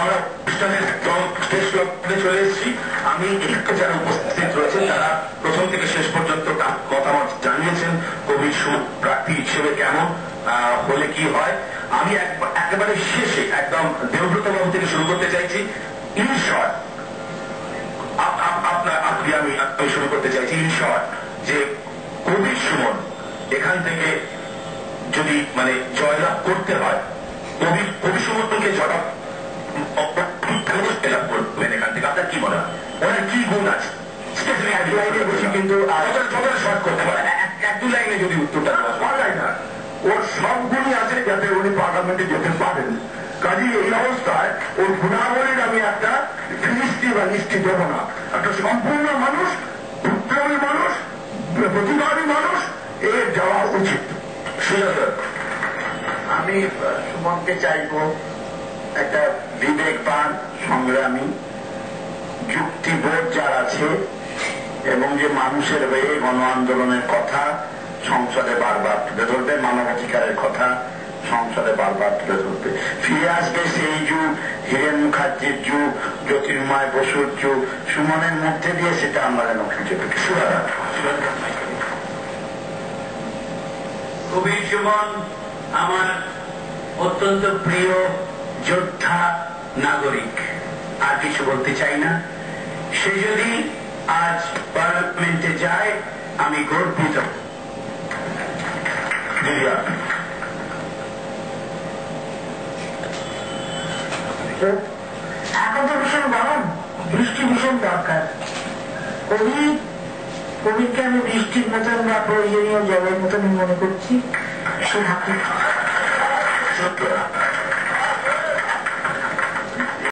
আমরা অনুষ্ঠানের শেষ লগ্নে চলে এসেছি। আমি একটু যারা উপস্থিত রয়েছেন তারা প্রথম থেকে শেষ পর্যন্ত মতামত জানিয়েছেন কবির প্রার্থী হিসেবে কেমন হলে কি হয়। আমি একেবারে শেষে একদম দেবব্রত বাবু থেকে শুরু করতে চাইছি। ইন শর্ট আমি শুরু করতে চাইছি ইন শর্ট যে কবির সুমন এখান থেকে যদি মানে জয়লাভ করতে হয়, কবি সুমনকে জয়লাভ করবেন এখান থেকে, আপনার কি মনে হয় ওনার কি গুণ আছে? কিন্তু শর্ট করতে পারে এক দু লাইনে যদি উত্তরটা পাওয়া না, ওর সব গুণই আছে যাতে উনি পার্লামেন্টে যেতে পারেন। কাজে এই অবস্থায় ওর গুণাবলীর আমি একটা ফিরিস্তি বা লিস্টি দেব না। একটা সম্পূর্ণ মানুষ, বিপ্লবী মানুষ, প্রতিবাদী মানুষ, এর যাওয়া উচিত। আমি সুমনকে চাইব একটা বিবেকবান, সংগ্রামী, যুক্তিবোধ যার আছে এবং যে মানুষের হয়ে গণ আন্দোলনের কথা সংসদে বারবার তুলে ধরবে, মানবাধিকারের কথা সংসদে বারবার তুলে ধরবে। ফিরে আসবে সেই যুগ, হীরেন মুখার্জির যুগ, জ্যোতির্ময় বসুর যুগ। সুমনের মধ্যে দিয়ে সেটা আমরা যেন খুঁজে পেতে। কবির সুমন আমার অত্যন্ত প্রিয় যোদ্ধা, নাগরিক, আর কিছু বলতে চাই না। সে যদি আজ পার্লামেন্টে যায় আমি গর্বিত। এখন তো ভীষণ গরম, বৃষ্টি ভীষণ দরকার। কবিকে আমি বৃষ্টির মতন বা প্রয়োজনীয় জলের মতনই মনে করছি। সে হাতে